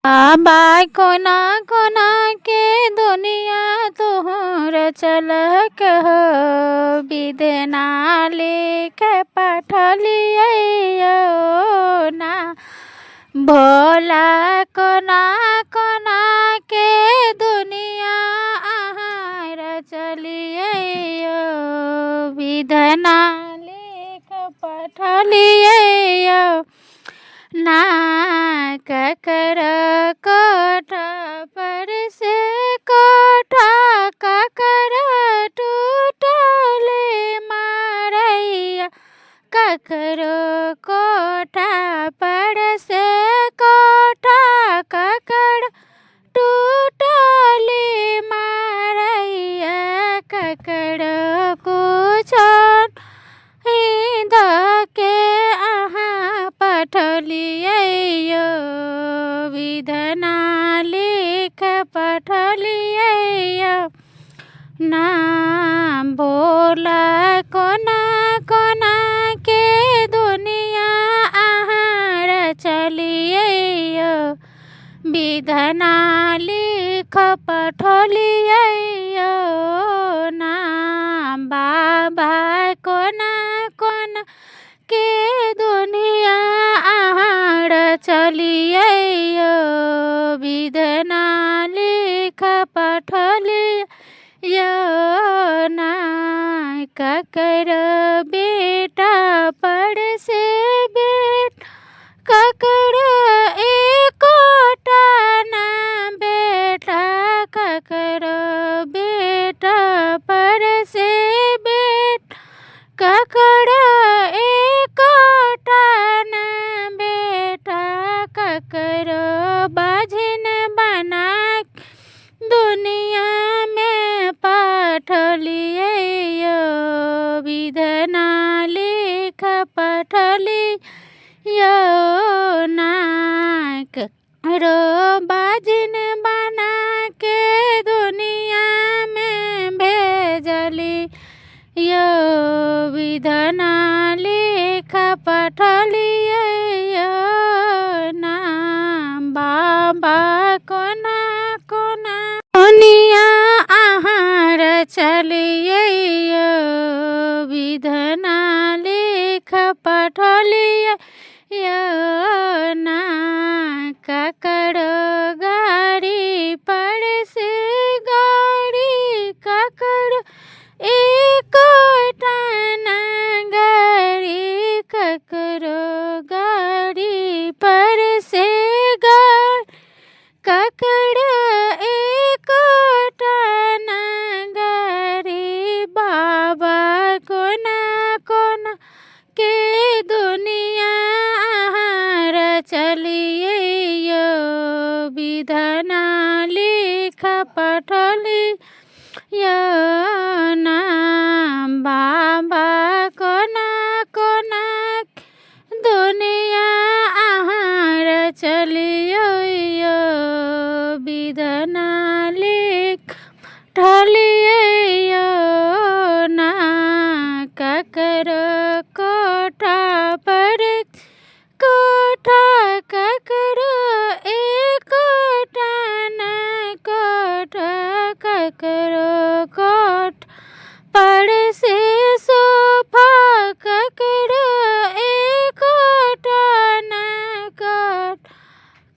बाबा कोना कोना के दुनिया तोहर चलक हो, विधना लिख पठलियो ना। भोला कोना कोना के दुनिया आहार चलियो, विधना लिख पठलियो ना। ककर कोठा पर से कोठा ककर टूटले मारैया, ककरो कोठा पर से कोठा ककर टूटले मारैया, ककरो कुछन के अहाँ पठलियो, विधना लिख पठलियो ना। भोला कोना कोना के दुनिया आहार चलियो, विधना लिख पठलियो ना। बाबा कोना कोना के दुनिया आहार चलियो, विधना लिख पठलियो ना। ककर बेटा पर से बेटा ककर एकोटा ना बेटा, ककर बेटा पर से बेटा ककर एकोटा ना बेटा, ककर बाझिन बना दुनिया में पठलियो, विधना लिख पठलियो ना। ककरो बाझिन बना के दुनिया में भेजलियो, विधना लिख पठलियो ना। बाबा कोना कोना दुनिया आहार चलियो, विधना लिख पठलियो ना। ककरो गाड़ी पर से गाड़ी ककरो एकोटा ना गाड़ी, ककरो गाड़ी पर से गाड़ी ककरो एकोटा ना गाड़ी। बाबा कोना कोना के दुनिया आहार चलियो, विधना लिख पठलियो ना। बाबा कोना कोना दुनिया आहार चलियो, विधना लिख पठलियो ना। ककरो कोठा पर कोठा ककरो एकोटा ना कोठा, ककरो कोठ पर से सोफा ककरो एकोटा ना कोठ,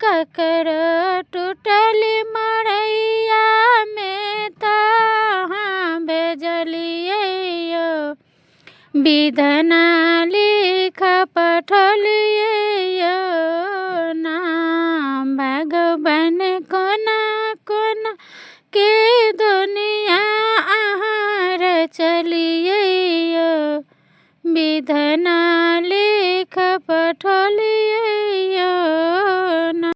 ककरो टूटली मड़ैया में तहाँ भेजलियो, विधना लिख पठलियो ना। भगवान कोना कोना के दुनिया आहार चलियो, विधना